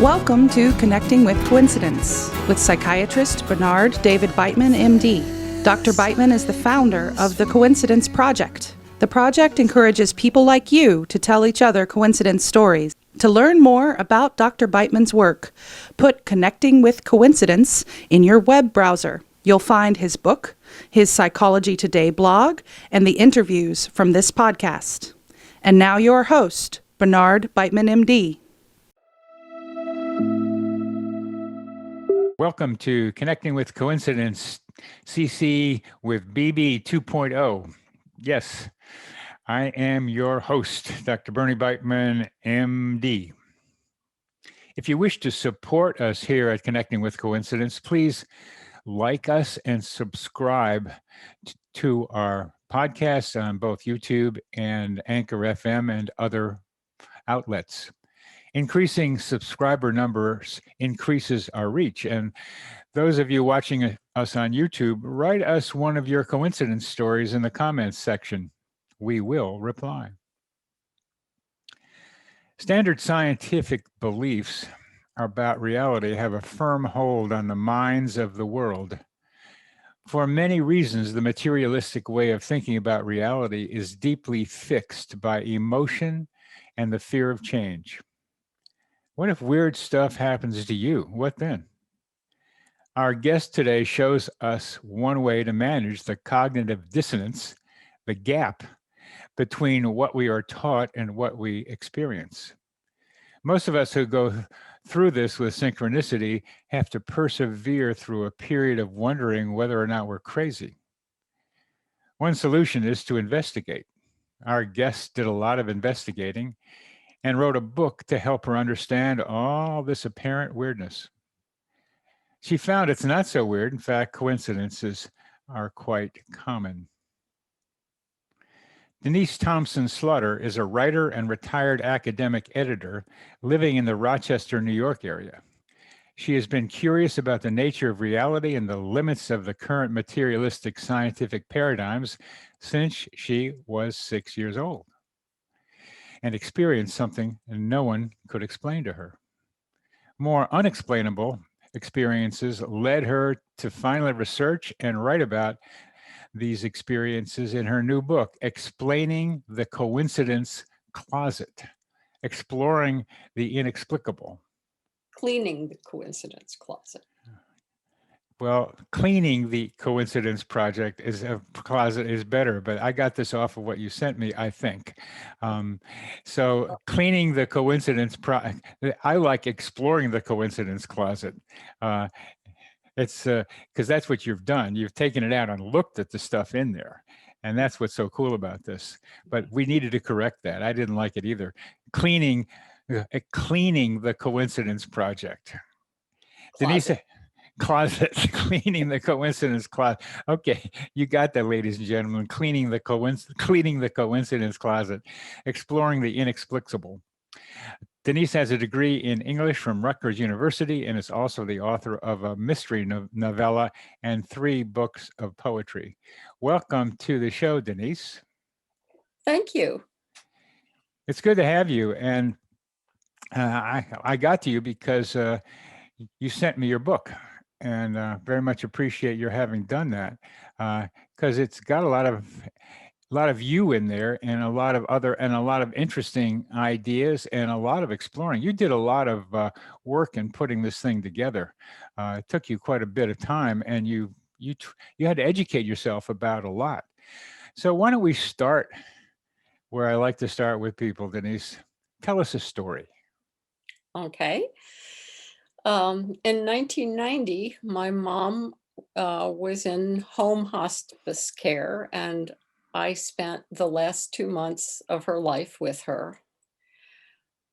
Welcome to Connecting with Coincidence with psychiatrist Bernard David Beitman, MD. Dr. Beitman is the founder of the Coincidence Project. The project encourages people like you to tell each other coincidence stories. To learn more about Dr. Beitman's work, put Connecting with Coincidence in your web browser. You'll find his book, his Psychology Today blog, and the interviews from this podcast. And now your host, Bernard Beitman, MD. Welcome to Connecting with Coincidence, CC with BB 2.0. Yes, I am your host, Dr. Bernie Beitman, MD. If you wish to support us here at Connecting with Coincidence, please like us and subscribe to our podcast on both YouTube and Anchor FM and other outlets. Increasing subscriber numbers increases our reach. And those of you watching us on YouTube, write us one of your coincidence stories in the comments section. We will reply. Standard scientific beliefs about reality have a firm hold on the minds of the world. For many reasons, the materialistic way of thinking about reality is deeply fixed by emotion and the fear of change. What if weird stuff happens to you? What then? Our guest today shows us one way to manage the cognitive dissonance, the gap between what we are taught and what we experience. Most of us who go through this with synchronicity have to persevere through a period of wondering whether or not we're crazy. One solution is to investigate. Our guest did a lot of investigating and wrote a book to help her understand all this apparent weirdness. She found it's not so weird. In fact, coincidences are quite common. Denise Thompson-Slaughter is a writer and retired academic editor living in the Rochester, New York area. She has been curious about the nature of reality and the limits of the current materialistic scientific paradigms since she was 6 years old and experienced something no one could explain to her. More unexplainable experiences led her to finally research and write about these experiences in her new book, Explaining the Coincidence Closet, Exploring the Inexplicable. Cleaning the coincidence closet. Well, cleaning the coincidence project is a closet is better, but I got this off of what you sent me, I think. So cleaning the coincidence I like exploring the coincidence closet. It's because that's what you've done. You've taken it out and looked at the stuff in there. And that's what's so cool about this. But we needed to correct that. I didn't like it either. Cleaning the coincidence project. Closet. Denise, closet, cleaning the coincidence closet. Okay, you got that, ladies and gentlemen. Cleaning the coincidence closet, exploring the inexplicable. Denise has a degree in English from Rutgers University and is also the author of a mystery novella and 3 books of poetry. Welcome to the show, Denise. Thank you. It's good to have you. And I got to you because you sent me your book, and very much appreciate your having done that because it's got a lot of you in there and a lot of interesting ideas and a lot of exploring. You did a lot of work in putting this thing together. It took you quite a bit of time, and you had to educate yourself about a lot. So why don't we start where I like to start with people, Denise? Tell us a story. Okay. In 1990, my mom was in home hospice care, and I spent the last 2 months of her life with her.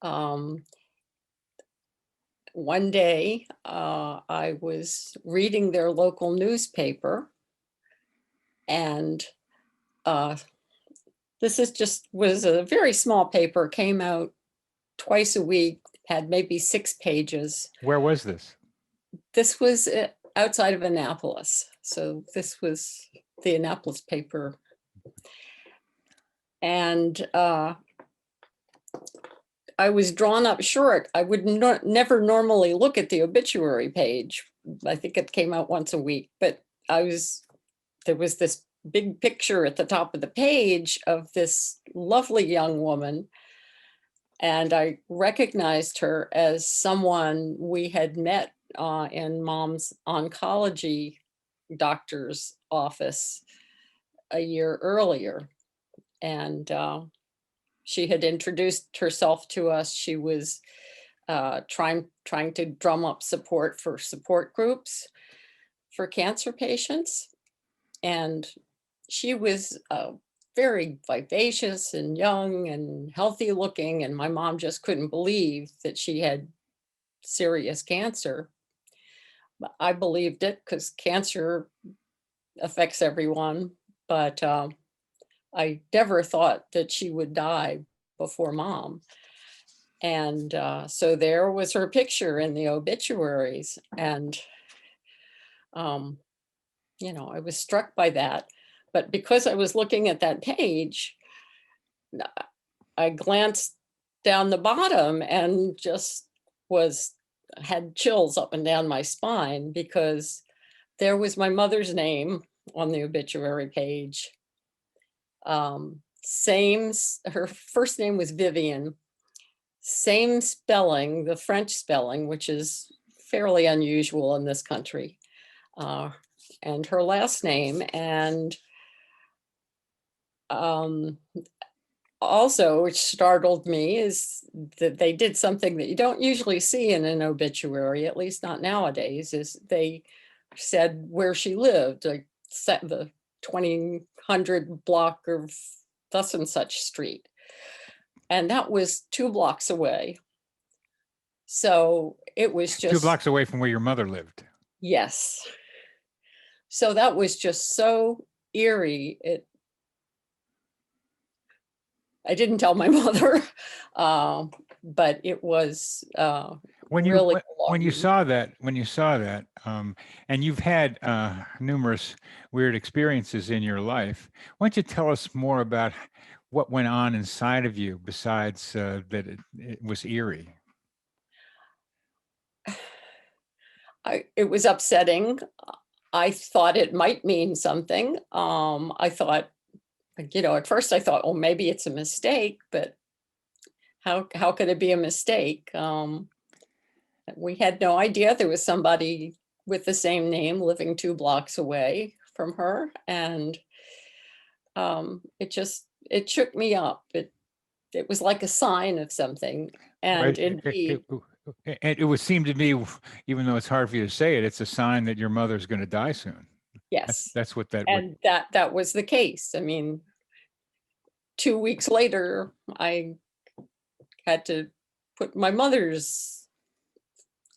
One day, I was reading their local newspaper, and this was a very small paper, came out twice a week, had maybe 6 pages. Where was this? This was outside of Annapolis. So this was the Annapolis paper. And I was drawn up short. I would never normally look at the obituary page. I think it came out once a week, but there was this big picture at the top of the page of this lovely young woman. And I recognized her as someone we had met in Mom's oncology doctor's office a year earlier. And she had introduced herself to us. She was trying to drum up support for support groups for cancer patients. And she was very vivacious and young and healthy looking. And my mom just couldn't believe that she had serious cancer. I believed it because cancer affects everyone, but I never thought that she would die before Mom. And so there was her picture in the obituaries. And, you know, I was struck by that. But because I was looking at that page, I glanced down the bottom and just had chills up and down my spine, because there was my mother's name on the obituary page. Her first name was Vivian, same spelling, the French spelling, which is fairly unusual in this country, and her last name. And also, which startled me, is that they did something that you don't usually see in an obituary, at least not nowadays, is they said where she lived, like set the 2000 block of thus and such street. And that was 2 blocks away. So it was just 2 blocks away from where your mother lived. Yes. So that was just so eerie. I didn't tell my mother, but it was When really you saw that, and you've had numerous weird experiences in your life, why don't you tell us more about what went on inside of you besides that it was eerie? It was upsetting. I thought it might mean something. I thought, you know, at first I thought, oh, maybe it's a mistake, but how could it be a mistake? We had no idea there was somebody with the same name living 2 blocks away from her. And it shook me up. It was like a sign of something. And indeed, it would seem to me, even though it's hard for you to say it, it's a sign that your mother's going to die soon. yes. That's what that And that was the case. I mean, 2 weeks later, I had to put my mother's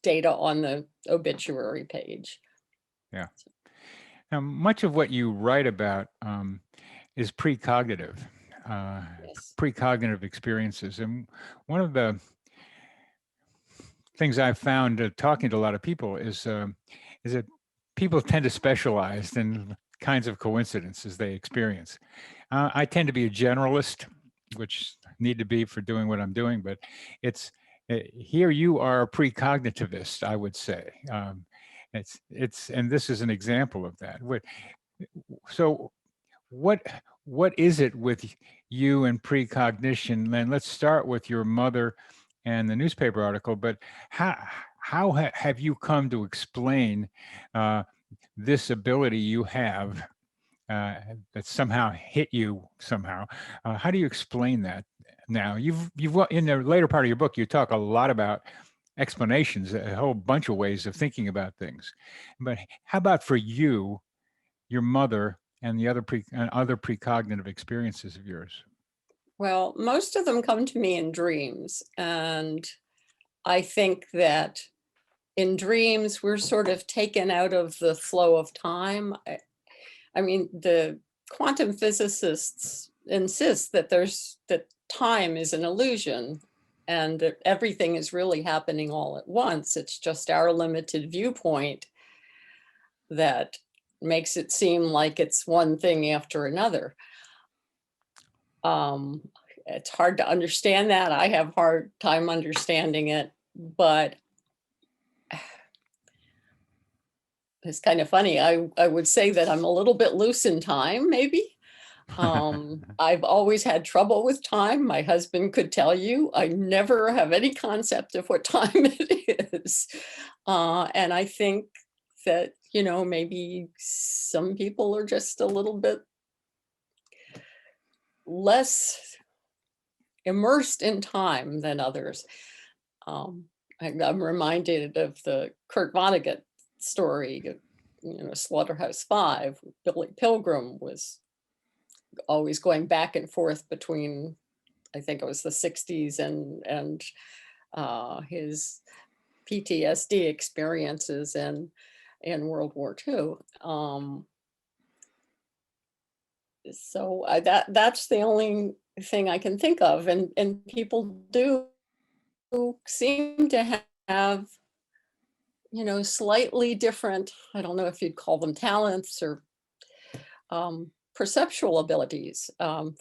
data on the obituary page. Yeah. Now, much of what you write about is precognitive, Yes. precognitive experiences. And one of the things I've found talking to a lot of people is that people tend to specialize in kinds of coincidences they experience. I tend to be a generalist, which need to be for doing what I'm doing, but here you are a precognitivist, I would say. And this is an example of that. So what is it with you and precognition? And let's start with your mother and the newspaper article, but how have you come to explain this ability you have that somehow hit you somehow? How do you explain that now? You've in the later part of your book, you talk a lot about explanations, a whole bunch of ways of thinking about things. But how about for you, your mother, and the other precognitive experiences of yours? Well, most of them come to me in dreams. And I think that in dreams, we're sort of taken out of the flow of time. I mean, the quantum physicists insist that that time is an illusion and that everything is really happening all at once. It's just our limited viewpoint that makes it seem like it's one thing after another. it's hard to understand that. I have hard time understanding it, but it's kind of funny. I would say that I'm a little bit loose in time, maybe. I've always had trouble with time. My husband could tell you, I never have any concept of what time it is. And I think that, you know, maybe some people are just a little bit less immersed in time than others. I'm reminded of the Kurt Vonnegut story, you know, Slaughterhouse-Five. Billy Pilgrim was always going back and forth between, I think it was the 60s and his PTSD experiences in World War II. So that's the only thing I can think of, and people do seem to have, you know, slightly different, I don't know if you'd call them talents or perceptual abilities.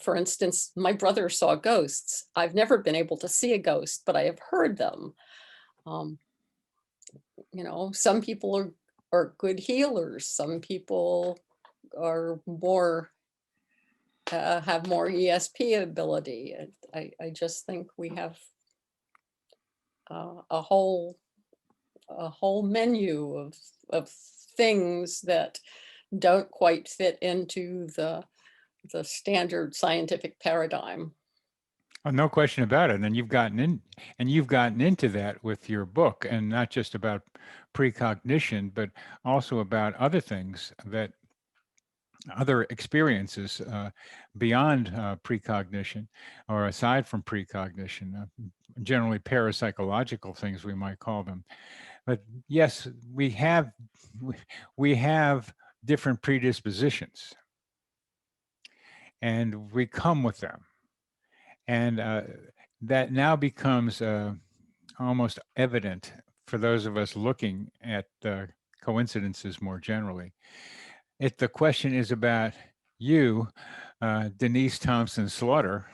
For instance, my brother saw ghosts. I've never been able to see a ghost, but I have heard them. You know, some people are good healers. Some people are more, have more ESP ability. I just think we have a whole menu of things that don't quite fit into the standard scientific paradigm. Oh, no question about it. And you've gotten into that with your book, and not just about precognition, but also about other things, that other experiences beyond precognition, or aside from precognition, generally parapsychological things, we might call them. But yes, we have different predispositions, and we come with them. And that now becomes almost evident for those of us looking at coincidences more generally. The question is about you, Denise Thompson-Slaughter.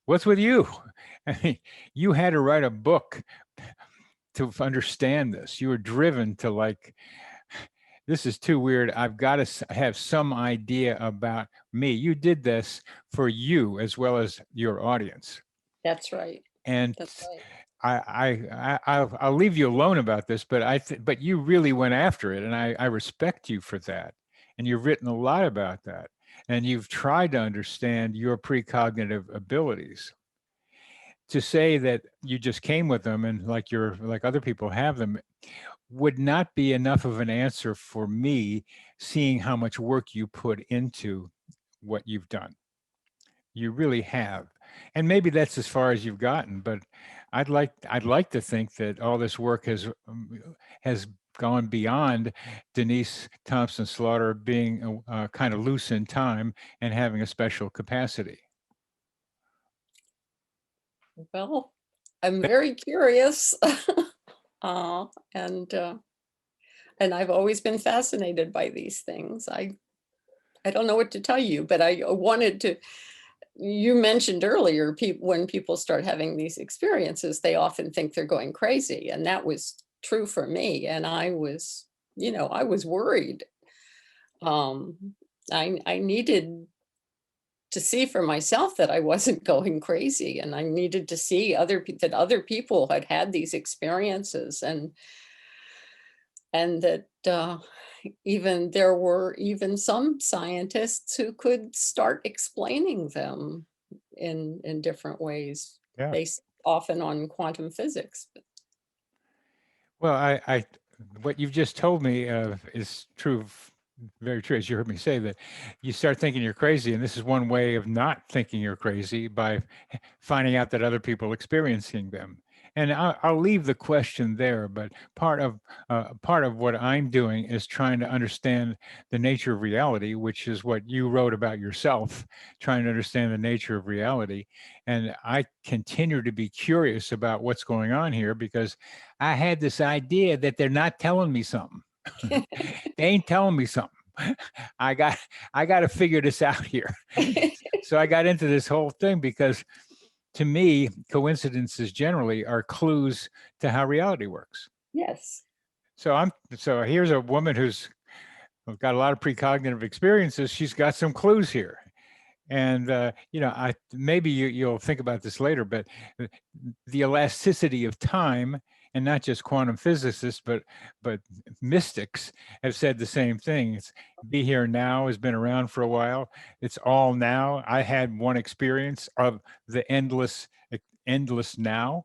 What's with you? I mean, you had to write a book to understand this. You were driven to, like, this is too weird. I've got to have some idea about me. You did this for you as well as your audience. That's right. And That's right. I'll leave you alone about this, but but you really went after it, and I respect you for that. And you've written a lot about that, and you've tried to understand your precognitive abilities. To say that you just came with them, and like other people have them, would not be enough of an answer for me, seeing how much work you put into what you've done. You really have. And maybe that's as far as you've gotten, but I'd like to think that all this work has gone beyond Denise Thompson-Slaughter being kind of loose in time and having a special capacity. Well, I'm very curious. And I've always been fascinated by these things. I don't know what to tell you, but I wanted to. You mentioned earlier, when people start having these experiences, they often think they're going crazy, and that was true for me. And I was, you know, I was worried. I needed to see for myself that I wasn't going crazy, and I needed to see that other people had had these experiences, and that there were even some scientists who could start explaining them in different ways, Yeah. based often on quantum physics. Well, I what you've just told me is true, very true. As you heard me say, that you start thinking you're crazy, and this is one way of not thinking you're crazy, by finding out that other people are experiencing them. And I'll leave the question there, but part of what I'm doing is trying to understand the nature of reality, which is what you wrote about yourself, trying to understand the nature of reality. And I continue to be curious about what's going on here, because I had this idea that they're not telling me something. They ain't telling me something. I got to figure this out here. So I got into this whole thing because to me, coincidences generally are clues to how reality works. Yes. So here's a woman who's got a lot of precognitive experiences. She's got some clues here. And I maybe you'll think about this later, but the elasticity of time, and not just quantum physicists, but mystics have said the same thing. It's be here now has been around for a while. It's all now. I had one experience of the endless now.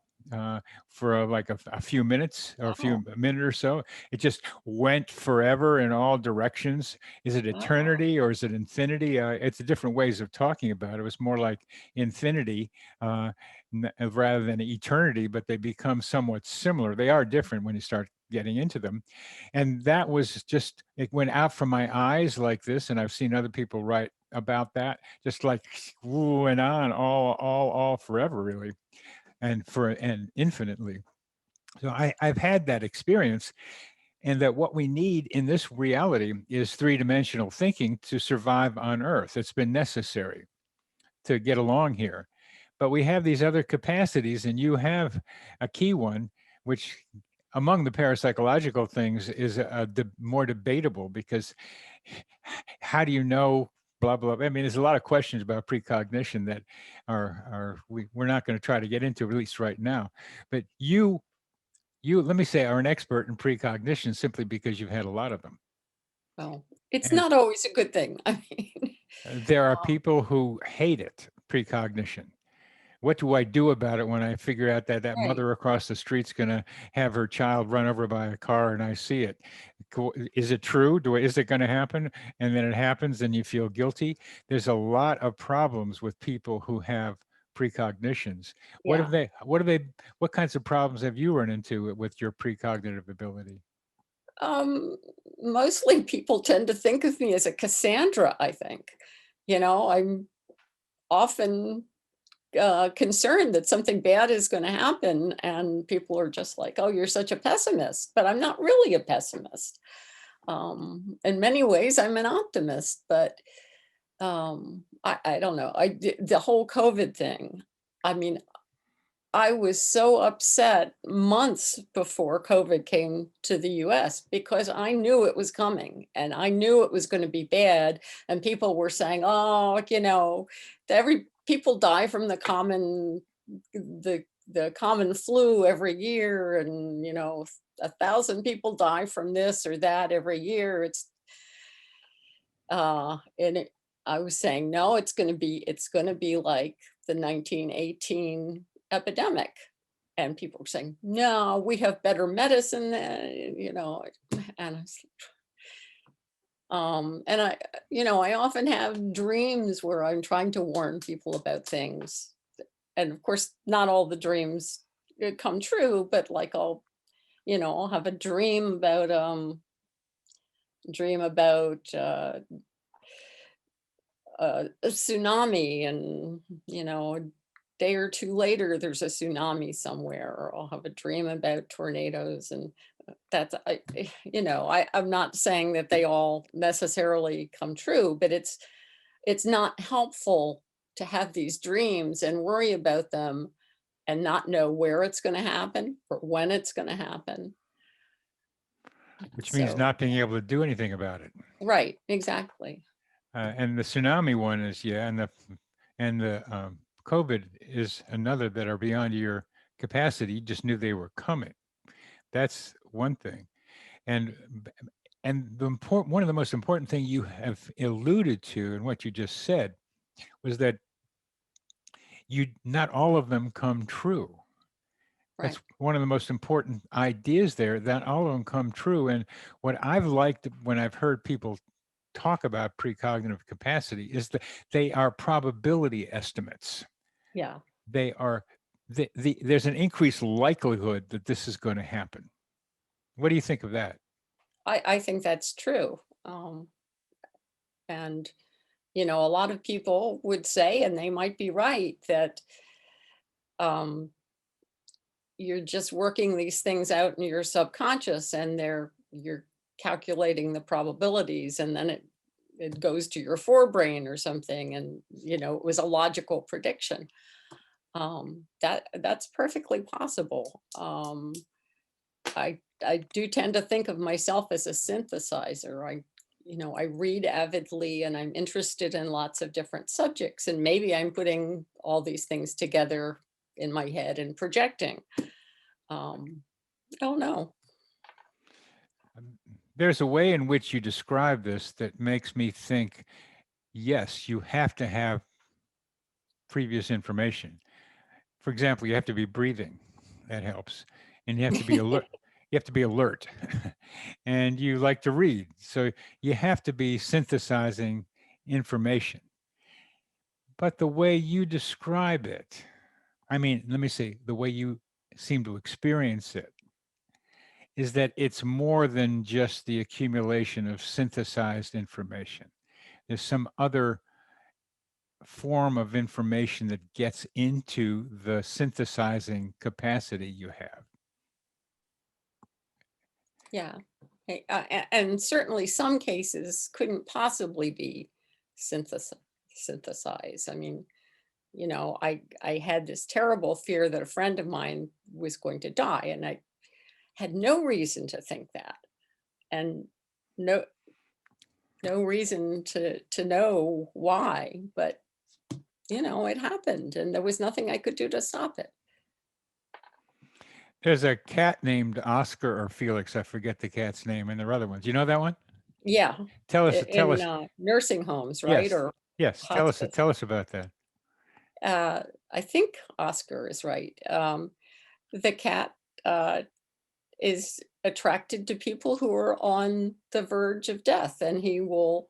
For like a few minutes or a few minute or so, it just went forever in all directions. Is it eternity or is it infinity? It's different ways of talking about it. It was more like infinity rather than eternity, but they become somewhat similar. They are different when you start getting into them. And that was just, it went out from my eyes like this. And I've seen other people write about that, just like went on all forever, really, and infinitely. So I've had that experience, and that what we need in this reality is three-dimensional thinking to survive on Earth. It's been necessary to get along here. But we have these other capacities, and you have a key one, which among the parapsychological things is more debatable, because how do you know blah blah. I mean, there's a lot of questions about precognition that we're not going to try to get into, at least right now. But you let me say, are an expert in precognition simply because you've had a lot of them. Well, it's And not always a good thing. I mean, there are people who hate it, precognition. What do I do about it when I figure out that right. mother across the street's going to have her child run over by a car and I see it? Is it true? Is it going to happen? And then it happens and you feel guilty. There's a lot of problems with people who have precognitions. Yeah. What kinds of problems have you run into with your precognitive ability? Um, Mostly people tend to think of me as a Cassandra, I think. I'm often concerned that something bad is going to happen, and people are just like, "Oh, you're such a pessimist," but I'm not really a pessimist. In many ways, I'm an optimist, but I don't know. The whole COVID thing. I mean, I was so upset months before COVID came to the US because I knew it was coming and I knew it was going to be bad. And people were saying, oh, every people die from the common flu every year, and 1,000 people die from this or that every year. And I was saying, no, it's going to be like the 1918 epidemic. And people were saying, no, we have better medicine and I was, and I often have dreams where I'm trying to warn people about things. And of course, not all the dreams come true, but like I'll have a dream about a tsunami, and a day or two later there's a tsunami somewhere, or I'll have a dream about tornadoes. And I'm not saying that they all necessarily come true, but it's not helpful to have these dreams and worry about them and not know where it's going to happen or when it's going to happen. Which means So not being able to do anything about it. right, exactly. And the tsunami one is, and the COVID is another that are beyond your capacity. You just knew they were coming. That's one thing. And one of the most important thing you have alluded to in what you just said was that not all of them come true. Right. That's one of the most important ideas there, that all of them come true. And what I've liked when I've heard people talk about precognitive capacity is that they are probability estimates. Yeah. They are there's an increased likelihood that this is going to happen. What do you think of that? I think that's true. And a lot of people would say, and they might be right, that um, you're just working these things out in your subconscious, and you're calculating the probabilities, and then it goes to your forebrain or something, and it was a logical prediction. That's perfectly possible. I do tend to think of myself as a synthesizer. I read avidly, and I'm interested in lots of different subjects, and maybe I'm putting all these things together in my head and projecting. I don't know. There's a way in which you describe this that makes me think, yes, you have to have previous information. For example, you have to be breathing. That helps. And you have to be alert. You have to be alert. And you like to read. So you have to be synthesizing information. But the way you describe it, I mean, let me say, the way you seem to experience it, is that it's more than just the accumulation of synthesized information. There's some other form of information that gets into the synthesizing capacity you have. Yeah. And certainly some cases couldn't possibly be synthesized. I mean, I had this terrible fear that a friend of mine was going to die, and I had no reason to think that, and no reason to know why, but it happened, and there was nothing I could do to stop it. There's a cat named Oscar or Felix, I forget the cat's name, and there are other ones. You know that one? Yeah. Tell us. In nursing homes, right? Yes. Or Yes. hospice. Tell us about that. I think Oscar is right. The cat is attracted to people who are on the verge of death, and he will,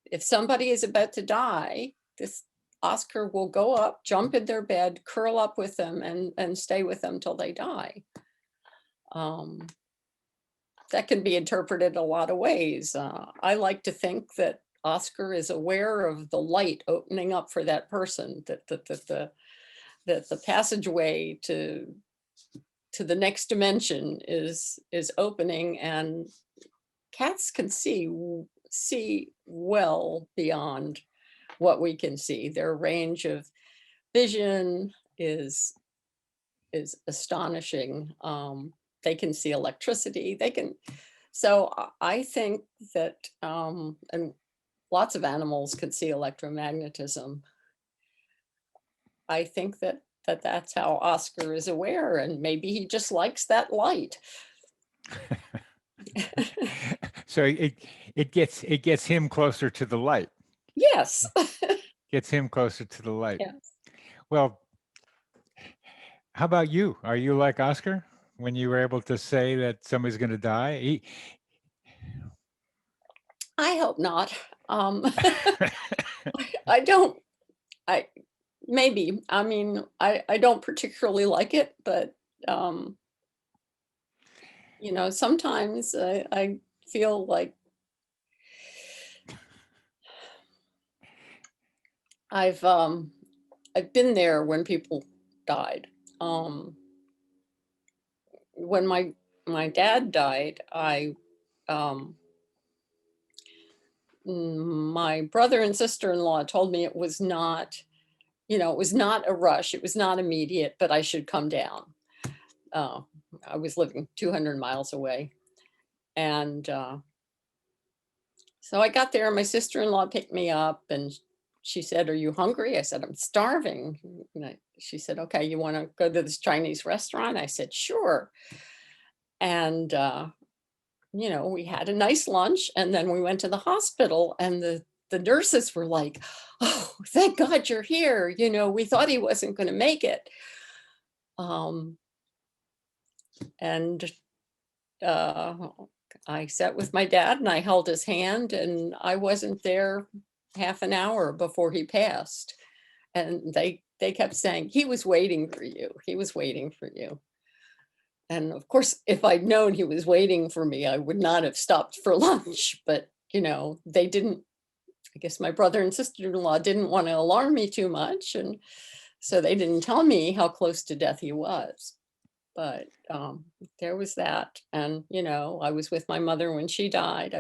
if somebody is about to die, this Oscar will go up, jump in their bed, curl up with them, and stay with them till they die. That can be interpreted a lot of ways. I like to think that Oscar is aware of the light opening up for that person, that the passageway to the next dimension is opening, and cats can see well beyond what we can see. Their range of vision is astonishing. They can see electricity. So I think that, and lots of animals can see electromagnetism. I think that's how Oscar is aware, and maybe he just likes that light. So it gets him closer to the light. Yes. Gets him closer to the light. Yes. Well, how about you? Are you like Oscar when you were able to say that somebody's going to die? I hope not. I don't. Maybe. I mean, I don't particularly like it, but sometimes I feel like I've been there when people died. When my dad died, my brother and sister-in-law told me it was not a rush. It was not immediate, but I should come down. I was living 200 miles away. And so I got there, and my sister-in-law picked me up, and she said, "Are you hungry?" I said, "I'm starving." And she said, "Okay, you want to go to this Chinese restaurant?" I said, "Sure." And, we had a nice lunch, and then we went to the hospital, and the nurses were like, "Oh, thank God you're here. We thought he wasn't going to make it." And I sat with my dad, and I held his hand, and I wasn't there half an hour before he passed. And they kept saying, "He was waiting for you. He was waiting for you." And of course, if I'd known he was waiting for me, I would not have stopped for lunch. But, they didn't, I guess my brother and sister-in-law didn't want to alarm me too much. And so they didn't tell me how close to death he was. But there was that. And, you know, I was with my mother when she died.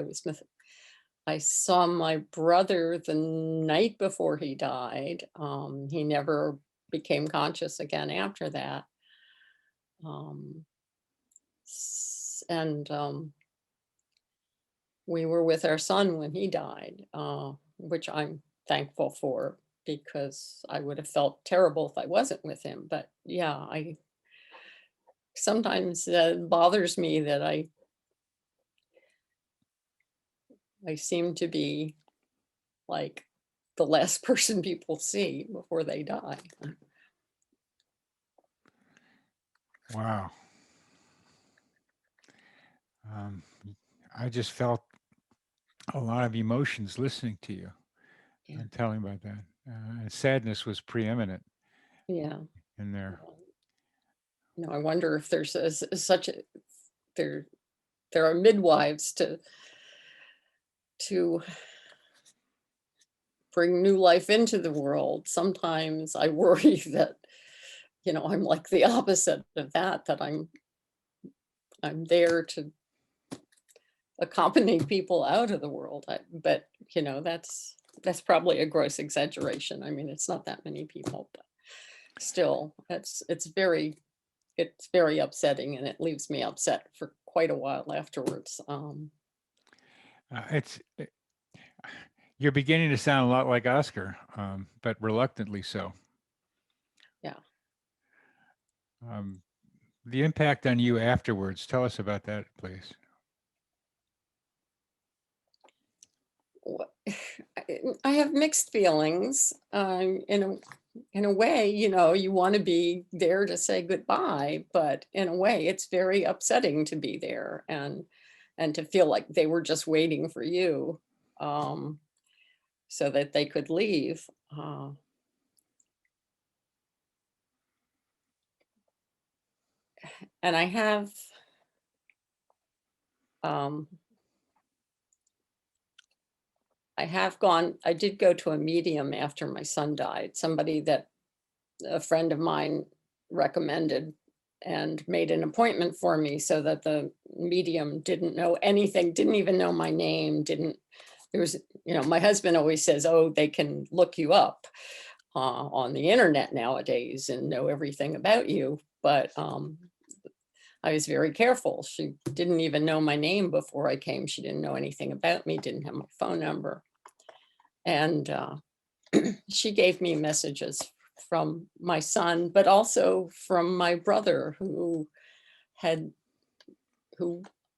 I saw my brother the night before he died. He never became conscious again after that. Um, and we were with our son when he died, which I'm thankful for, because I would have felt terrible if I wasn't with him. But yeah, I sometimes bothers me that I seem to be like the last person people see before they die. Wow. I just felt a lot of emotions listening to you Yeah. and telling about that. Sadness was preeminent Yeah. in there. You know, I wonder if there's such a there there are midwives to bring new life into the world. Sometimes I worry that, you know, I'm like the opposite of that, that I'm there to accompany people out of the world. But you know, that's probably a gross exaggeration. I mean, it's not that many people, but still, it's very upsetting, and it leaves me upset for quite a while afterwards. It's You're beginning to sound a lot like Oscar, but reluctantly so. Yeah. The impact on you afterwards. Tell us about that, please. I have mixed feelings. In a way, you know, you want to be there to say goodbye, but in a way, it's very upsetting to be there and to feel like they were just waiting for you, so that they could leave. And I have um, I did go to a medium after my son died, somebody that a friend of mine recommended, and made an appointment for me, so that the medium didn't know anything, didn't even know my name, didn't, there was, you know, my husband always says, oh, they can look you up on the internet nowadays and know everything about you. But I was very careful. She didn't even know my name before I came. She didn't know anything about me, didn't have my phone number. And she gave me messages from my son, but also from my brother, who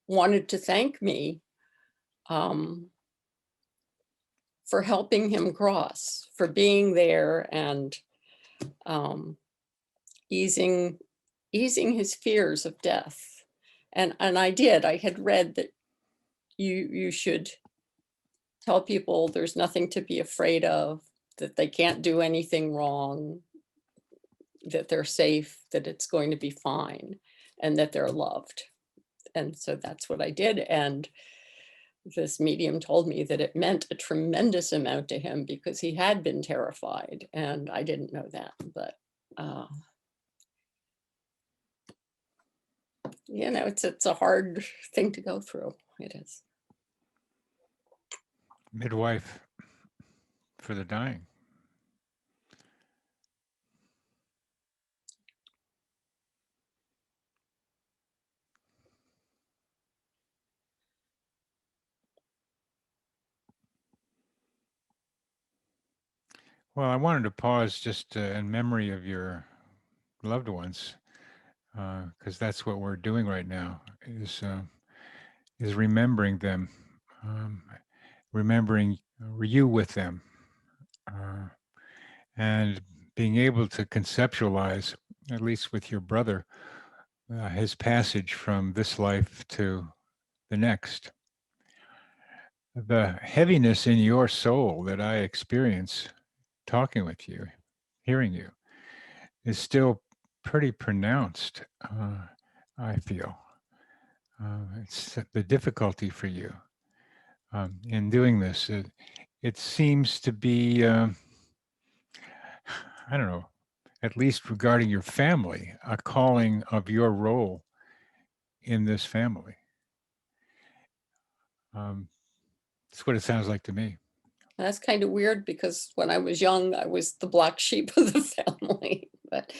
wanted to thank me for helping him cross, for being there and easing his fears of death. And I did. I had read that you should tell people there's nothing to be afraid of, that they can't do anything wrong, that they're safe, that it's going to be fine, and that they're loved. And so that's what I did. And this medium told me that it meant a tremendous amount to him, because he had been terrified, and I didn't know that. But you know, it's a hard thing to go through. It is. Midwife for the dying. Well, I wanted to pause just in memory of your loved ones, because that's what we're doing right now, is remembering them, remembering you with them, and being able to conceptualize, at least with your brother, his passage from this life to the next. The heaviness in your soul that I experience talking with you, hearing you, is still pretty pronounced, I feel. It's the difficulty for you in doing this. It seems to be, I don't know, at least regarding your family, a calling of your role in this family. That's what it sounds like to me. That's kind of weird because when I was young, I was the black sheep of the family. But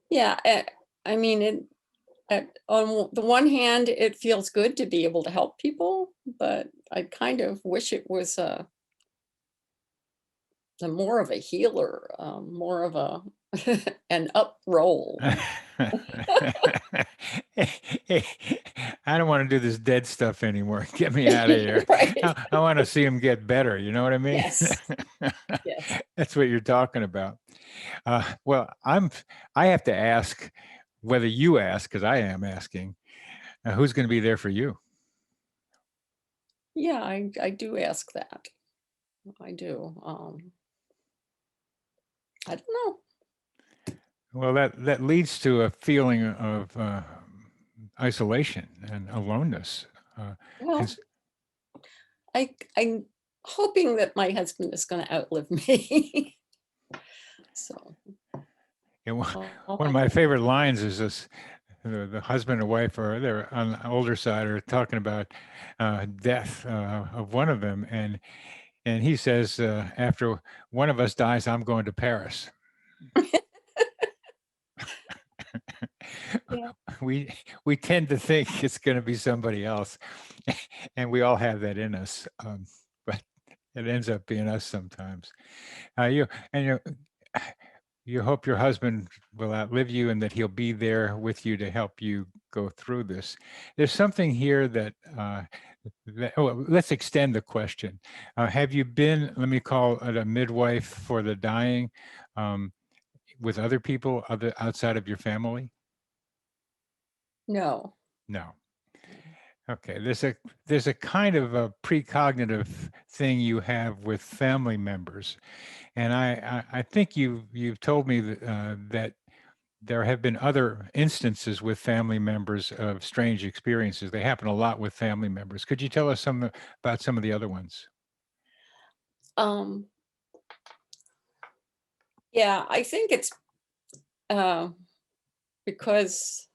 yeah, I mean, on the one hand, it feels good to be able to help people, but I kind of wish it was a more of a healer, more of a an up roll. I don't want to do this dead stuff anymore. Get me out of here. Right. I want to see him get better. You know what I mean? Yes. Yes. That's what you're talking about. Well, I have to ask whether you ask, because I am asking, who's going to be there for you? Yeah, I do ask that. I do. I don't know. Well, that leads to a feeling of isolation and aloneness. Well, And I'm hoping that my husband is going to outlive me. So one of my favorite lines is this: the husband and wife, or they're on the older side, are talking about death of one of them, and he says, after one of us dies, I'm going to Paris. yeah. We tend to think it's going to be somebody else, and we all have that in us, but it ends up being us sometimes. You hope your husband will outlive you and that he'll be there with you to help you go through this. There's something here that, let's extend the question. Have you been, let me call it, a midwife for the dying with other people outside of your family? No. No. Okay, there's a kind of a precognitive thing you have with family members, and I think you've told me that there have been other instances with family members of strange experiences. They happen a lot with family members. Could you tell us about some of the other ones? Yeah, I think it's because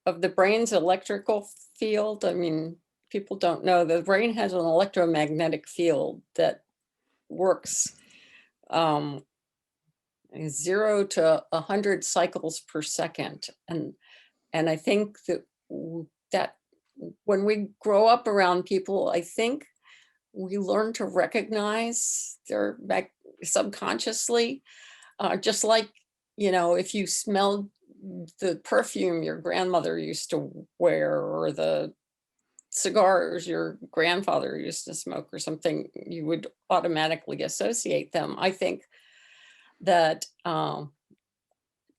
of the brain's electrical field. I mean, people don't know the brain has an electromagnetic field that works 0 to 100 cycles per second, and I think that when we grow up around people, I think we learn to recognize their subconsciously, just like, if you smell the perfume your grandmother used to wear, or the cigars your grandfather used to smoke or something, you would automatically associate them. I think that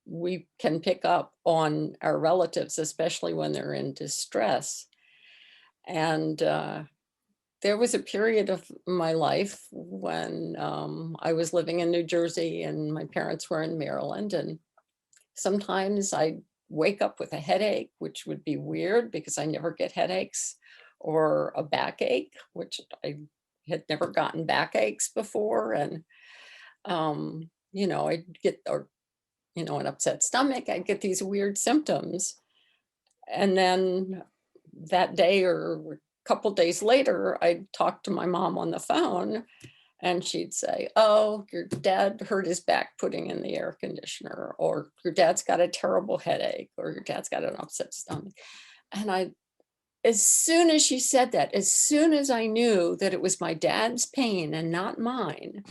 we can pick up on our relatives, especially when they're in distress. And there was a period of my life when I was living in New Jersey and my parents were in Maryland. And sometimes I'd wake up with a headache, which would be weird because I never get headaches, or a backache, which I had never gotten backaches before. And, I'd get, an upset stomach, I'd get these weird symptoms. And then that day or a couple days later, I'd talk to my mom on the phone and she'd say, "Oh, your dad hurt his back putting in the air conditioner," or "Your dad's got a terrible headache," or "Your dad's got an upset stomach." And as soon as she said that, as soon as I knew that it was my dad's pain and not mine,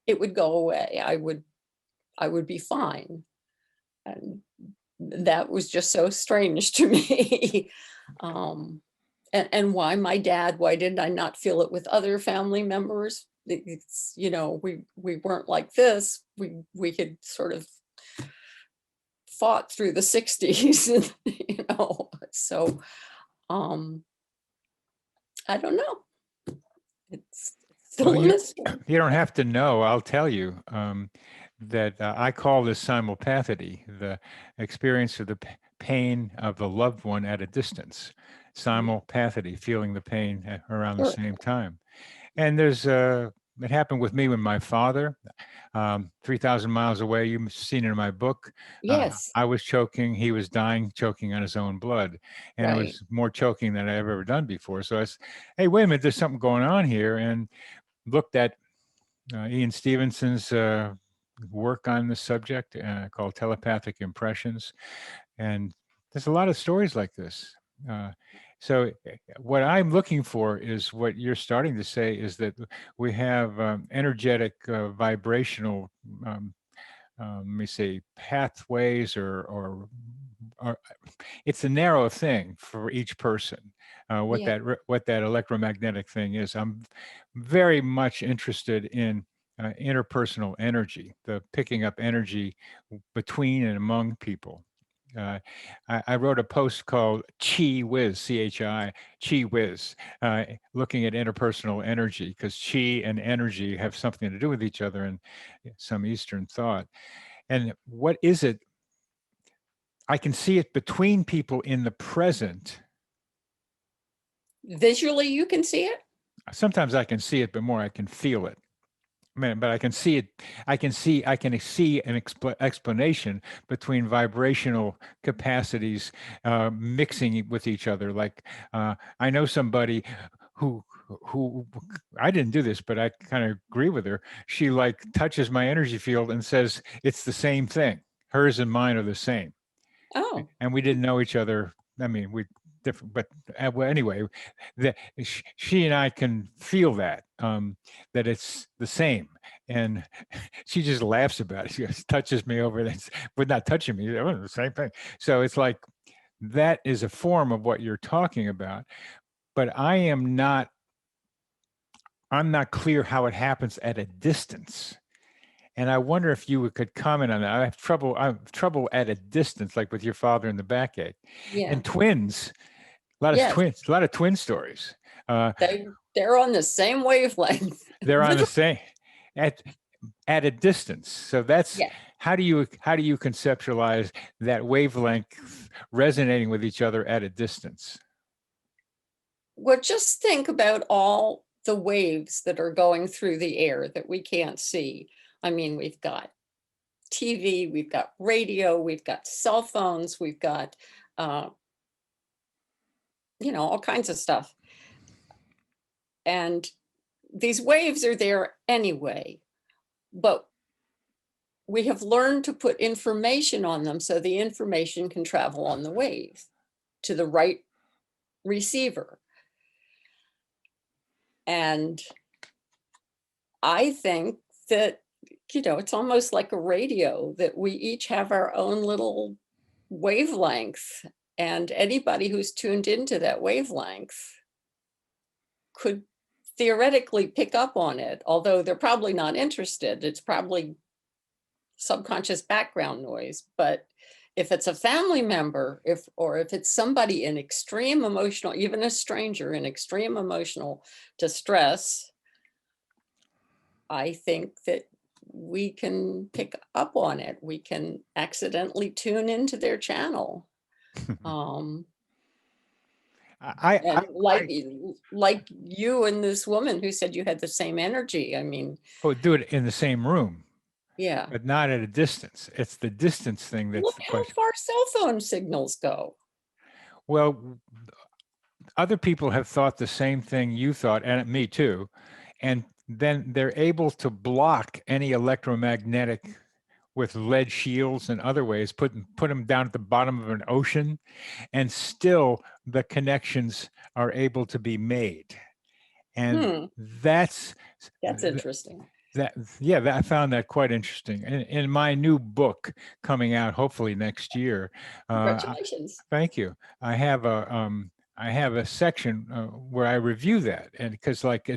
it would go away. I would be fine. And that was just so strange to me. And why didn't I not feel it with other family members? It's, we weren't like this. We had sort of fought through the 60s, so I don't know. It's still a mystery. You don't have to know. I'll tell you that I call this simulpathy, the experience of the pain of the loved one at a distance. Simulpathy, feeling the pain around the same time. And there's it happened with me when my father, 3,000 miles away, you've seen it in my book. Yes, I was choking, he was dying, choking on his own blood. And it right. was more choking than I've ever done before. So I said, hey, wait a minute, there's something going on here. And looked at Ian Stevenson's work on the subject called Telepathic Impressions. And there's a lot of stories like this. So what I'm looking for is what you're starting to say is that we have energetic, vibrational, let me say, pathways or it's a narrow thing for each person. What Yeah. that electromagnetic thing is. I'm very much interested in interpersonal energy, the picking up energy between and among people. Uh, I wrote a post called Chi Whiz, Chi Whiz, looking at interpersonal energy, because chi and energy have something to do with each other in some Eastern thought. And what is it? I can see it between people in the present. Visually, you can see it? Sometimes I can see it, but more I can feel it. But I can see it. I can see an explanation between vibrational capacities mixing with each other. Like I know somebody who I didn't do this, but I kind of agree with her. She like touches my energy field and says it's the same thing. Hers and mine are the same, Oh, and we didn't know each other. I mean, we different, but well, anyway, that she and I can feel that it's the same, and she just laughs about it. She just touches me over it, but not touching me. Oh, the same thing. So it's like that is a form of what you're talking about, but I'm not clear how it happens at a distance. And I wonder if you could comment on that. I have trouble at a distance, like with your father in the backache. yeah. And twins, Yes, a lot of twin stories. Uh, they're on the same wavelength. they're on the Literally, same at at a distance. So that's yeah. how do you conceptualize that wavelength resonating with each other at a distance? Well, just think about all the waves that are going through the air that we can't see. I mean, we've got TV, we've got radio, we've got cell phones, we've got, uh, all kinds of stuff. And these waves are there anyway, but we have learned to put information on them so the information can travel on the wave to the right receiver. And I think that, it's almost like a radio, that we each have our own little wavelength, and anybody who's tuned into that wavelength could theoretically pick up on it, although they're probably not interested. It's probably subconscious background noise. But if it's a family member, if it's somebody in extreme emotional, even a stranger in extreme emotional distress, I think that we can pick up on it. We can accidentally tune into their channel. And like you and this woman who said you had the same energy. I mean, do it in the same room, yeah. but not at a distance. It's the distance thing that's Look the how question. far cell phone signals go. Well, other people have thought the same thing you thought, and me too. And then they're able to block any electromagnetic with lead shields and other ways, put them down at the bottom of an ocean, and still the connections are able to be made. And That's interesting. I found that quite interesting. In my new book coming out hopefully next year, Congratulations. thank you. I have a section where I review that, and because like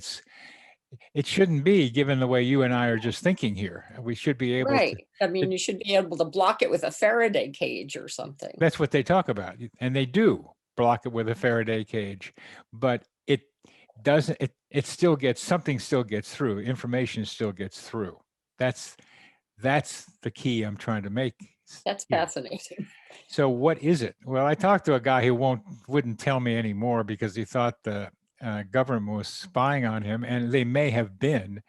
it shouldn't be, given the way you and I are just thinking here. We should be able to. Right. I mean, you should be able to block it with a Faraday cage or something. That's what they talk about, and they do block it with a Faraday cage, but it doesn't. It still gets something. Still gets through. Information still gets through. That's the key I'm trying to make. That's here. fascinating. So what is it? Well, I talked to a guy who wouldn't tell me anymore because he thought government was spying on him, and they may have been.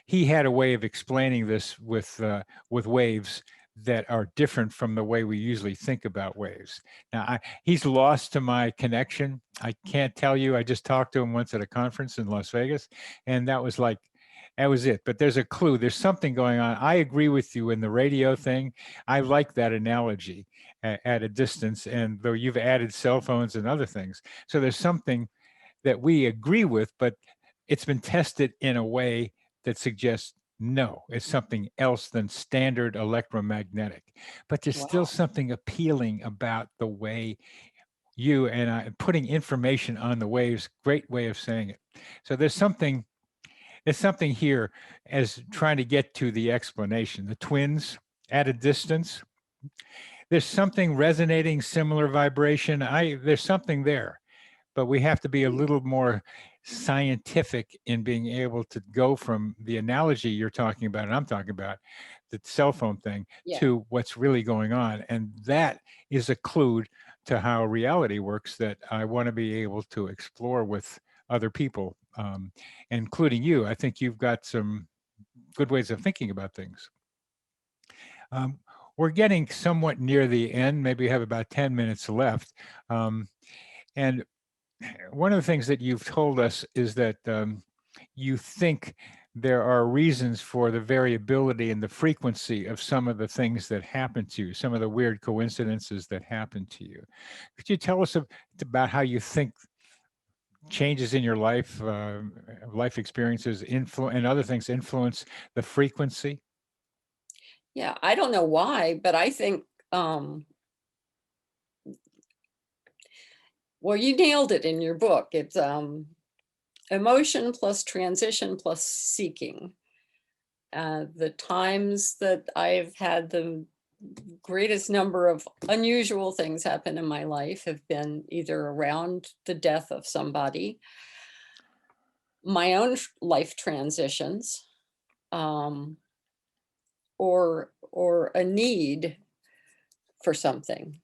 He had a way of explaining this with waves that are different from the way we usually think about waves. Now, he's lost to my connection. I can't tell you. I just talked to him once at a conference in Las Vegas, and that was it. But there's a clue. There's something going on. I agree with you in the radio thing. I like that analogy at a distance, and though you've added cell phones and other things. So there's something that we agree with, but it's been tested in a way that suggests no, it's something else than standard electromagnetic. But there's still Wow. something appealing about the way you and I putting information on the waves. Great way of saying it. So there's something here as trying to get to the explanation. The twins at a distance. There's something resonating, similar vibration. There's something there, but we have to be a little more scientific in being able to go from the analogy you're talking about and I'm talking about, the cell phone thing, Yeah. to what's really going on. And that is a clue to how reality works that I want to be able to explore with other people, including you. I think you've got some good ways of thinking about things. We're getting somewhat near the end. Maybe we have about 10 minutes left. And one of the things that you've told us is that you think there are reasons for the variability in the frequency of some of the things that happen to you, some of the weird coincidences that happen to you. Could you tell us about how you think changes in your life, life experiences, and other things influence the frequency? Yeah, I don't know why, but I think, well, you nailed it in your book. It's emotion plus transition plus seeking. The times that I've had the greatest number of unusual things happen in my life have been either around the death of somebody, my own life transitions, or a need for something.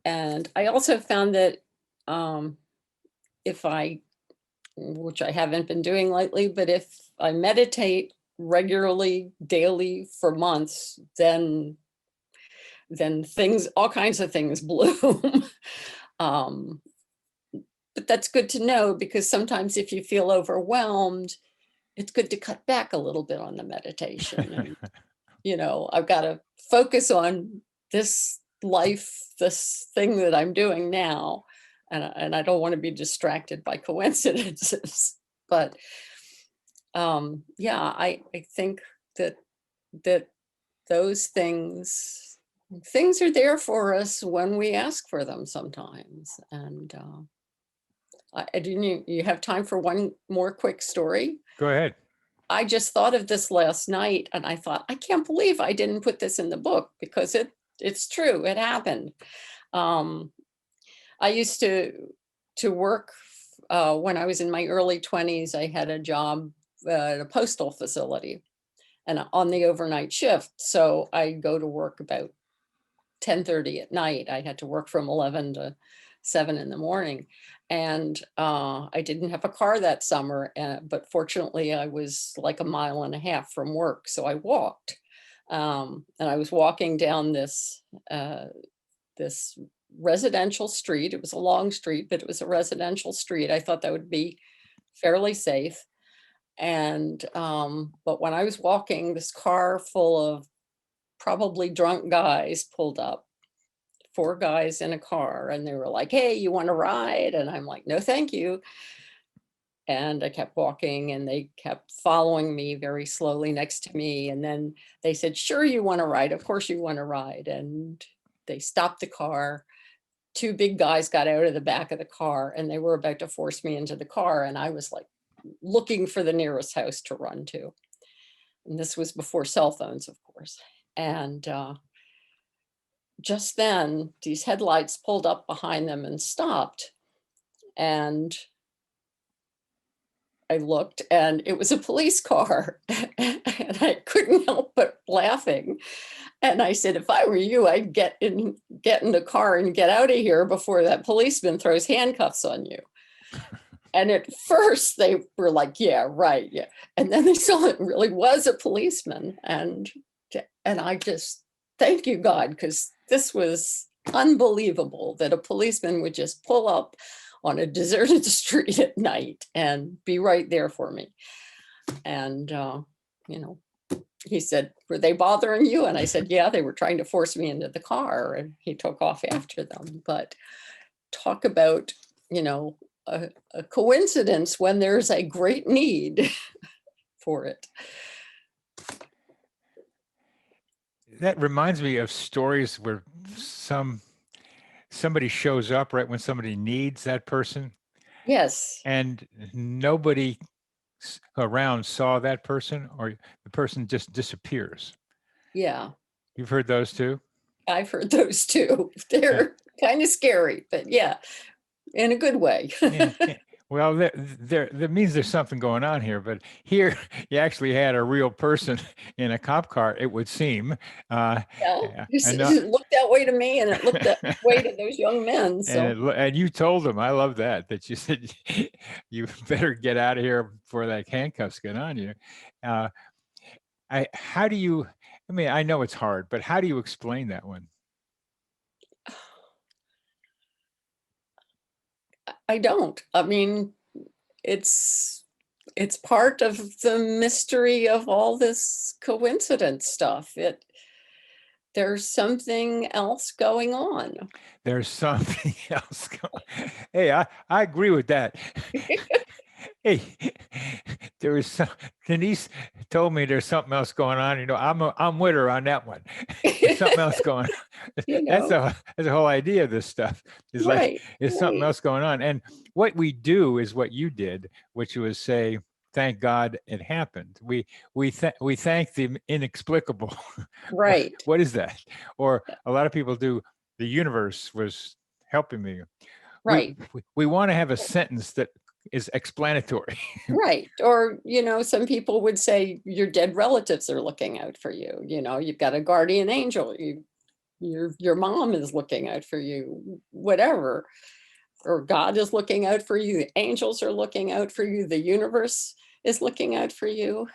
And I also found that if I, which I haven't been doing lately, but if I meditate regularly, daily for months, then things, all kinds of things bloom. But that's good to know, because sometimes if you feel overwhelmed, it's good to cut back a little bit on the meditation. And, I've got to focus on this life, this thing that I'm doing now. And I don't want to be distracted by coincidences. But yeah, I think that those things are there for us when we ask for them sometimes. And you have time for one more quick story? Go ahead. I just thought of this last night, and I thought, I can't believe I didn't put this in the book, because it's true. It happened. I used to work when I was in my early 20s. I had a job at a postal facility and on the overnight shift. So I go to work about 10:30 at night. I had to work from 11 to 7 in the morning. And I didn't have a car that summer, but fortunately I was like 1.5 miles from work. So I walked, and I was walking down this residential street. It was a long street, but it was a residential street. I thought that would be fairly safe. And but when I was walking, this car full of probably drunk guys pulled up. 4 guys in a car, and they were like, "Hey, you want to ride?" And I'm like, "No, thank you." And I kept walking, and they kept following me very slowly next to me. And then they said, "Sure, you want to ride? Of course you want to ride." And they stopped the car. 2 big guys got out of the back of the car, and they were about to force me into the car. And I was like looking for the nearest house to run to. And this was before cell phones, of course. And just then, these headlights pulled up behind them and stopped. And I looked and it was a police car and I couldn't help but laughing. And I said, if I were you, I'd get in the car and get out of here before that policeman throws handcuffs on you. And at first they were like, yeah, right. Yeah. And then they saw it really was a policeman. And I just, thank you, God, because this was unbelievable that a policeman would just pull up on a deserted street at night and be right there for me. And, you know, he said, were they bothering you? And I said, yeah, they were trying to force me into the car. And he took off after them. But talk about, you know, a coincidence when there's a great need for it. That reminds me of stories where somebody shows up right when somebody needs that person, Yes. and nobody around saw that person, or the person just disappears. Yeah. You've heard those too? I've heard those too. They're kind of scary, but yeah, in a good way. Well, that means there's something going on here. But here, you actually had a real person in a cop car, it would seem. Yeah, it looked that way to me, and it looked that way to those young men. So. And you told them, I love that you said, you better get out of here before that handcuffs get on you. How do you, I mean, I know it's hard, but how do you explain that one? I don't. I mean, it's part of the mystery of all this coincidence stuff. There's something else going on. There's something else going. Hey, I agree with that. Hey, there is Denise told me there's something else going on. You know, I'm with her on that one. There's something else going on. You That's know. the whole idea of this stuff. Is Right, like there's something right. else going on. And what we do is what you did, which was say, thank God it happened. We thank the inexplicable. Right. What is that? Or a lot of people do, the universe was helping me. Right. We want to have a sentence that is explanatory. Right. Or, you know, some people would say your dead relatives are looking out for you. You know, you've got a guardian angel. Your mom is looking out for you, whatever. Or God is looking out for you. The angels are looking out for you. The universe is looking out for you.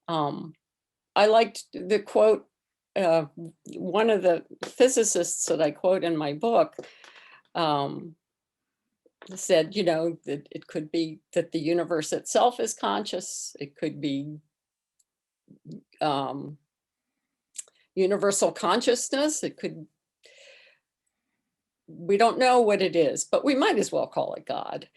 I liked the quote, one of the physicists that I quote in my book, said, you know, that it could be that the universe itself is conscious. It could be universal consciousness. It could, we don't know what it is, but we might as well call it God.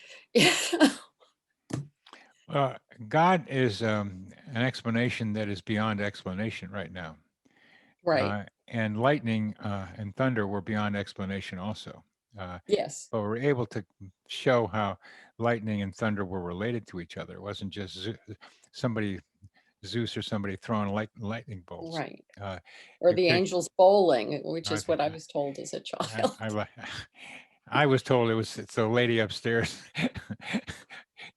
God is an explanation that is beyond explanation right now. Right. And lightning and thunder were beyond explanation also. Yes. But we're able to show how lightning and thunder were related to each other. It wasn't just Zeus or somebody throwing lightning bolts. Right. Or the could, angels bowling, which is what I was told as a child. I was told it's a lady upstairs.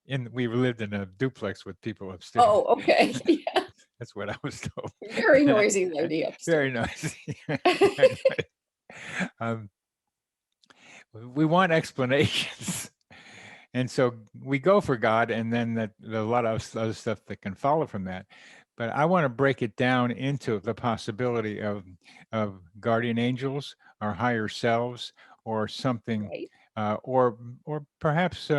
We lived in a duplex with people upstairs. Oh, okay. Yeah. That's what I was told. Very noisy lady upstairs. Very noisy. We want explanations. And so we go for God, and then a lot of other stuff that can follow from that. But I want to break it down into the possibility of guardian angels, our higher selves, or something, right. Or perhaps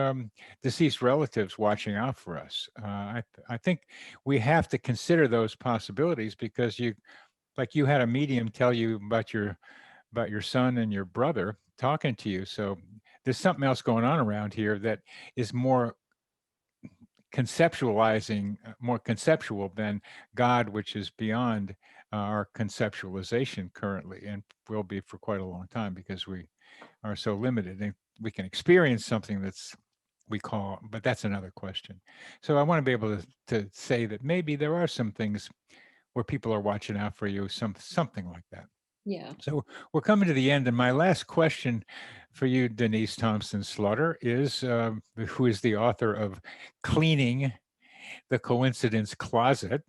deceased relatives watching out for us. I think we have to consider those possibilities, because you had a medium tell you about your son and your brother talking to you. So there's something else going on around here that is more conceptualizing, more conceptual than God, which is beyond our conceptualization currently, and will be for quite a long time, because we are so limited. And we can experience something but that's another question. So I want to be able to say that maybe there are some things where people are watching out for you, something like that. Yeah. So we're coming to the end, and my last question for you, Denise Thompson-Slaughter, is who is the author of Cleaning the Coincidence Closet?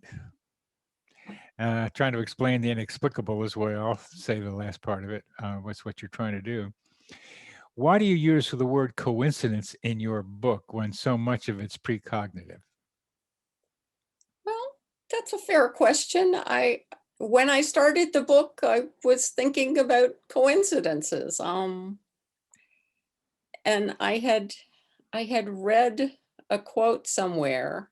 Trying to explain the inexplicable is why I'll say the last part of it. What's what you're trying to do? Why do you use the word coincidence in your book when so much of it's precognitive? Well, that's a fair question. When I started the book, I was thinking about coincidences. And I had read a quote somewhere.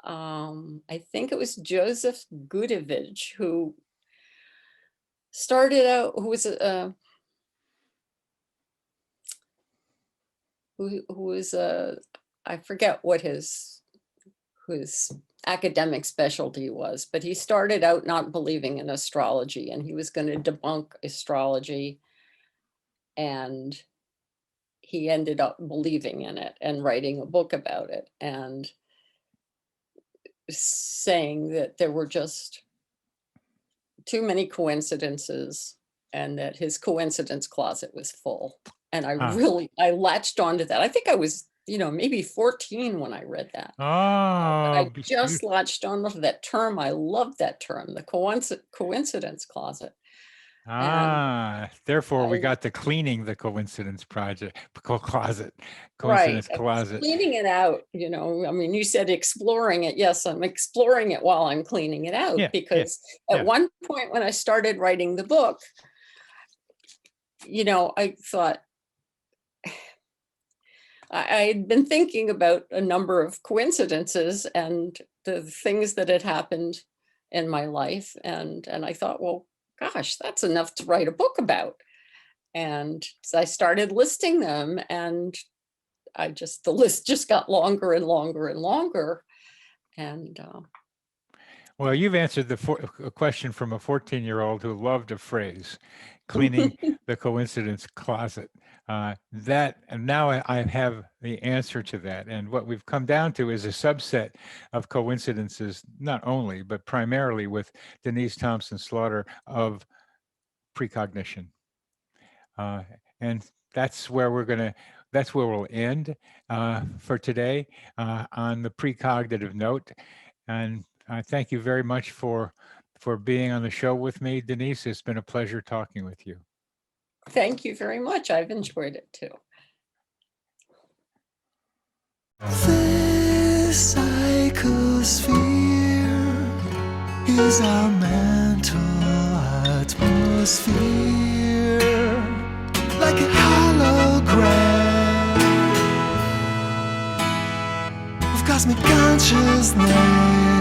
I think it was Joseph Gudovich, who started out, who was I forget what his academic specialty was, but he started out not believing in astrology, and he was going to debunk astrology, and he ended up believing in it and writing a book about it and saying that there were just too many coincidences and that his coincidence closet was full. And I latched onto that. I think I was, maybe 14 when I read that. Oh, I just latched on to that term. I love that term, the coincidence closet. Therefore we got to Cleaning the Coincidence closet, Right. closet. Cleaning it out, I mean, you said exploring it. Yes, I'm exploring it while I'm cleaning it out, because at one point when I started writing the book, I thought, I had been thinking about a number of coincidences and the things that had happened in my life. And I thought, well, gosh, that's enough to write a book about. And I started listing them, and the list just got longer and longer and longer. And well, you've answered a question from a 14-year-old who loved a phrase, cleaning the coincidence closet. And now I have the answer to that. And what we've come down to is a subset of coincidences, not only, but primarily with Denise Thompson-Slaughter of precognition. And that's where we'll end for today on the precognitive note. And I thank you very much for being on the show with me, Denise. It's been a pleasure talking with you. Thank you very much. I've enjoyed it too. This psychosphere is our mental atmosphere, like a hologram of cosmic consciousness.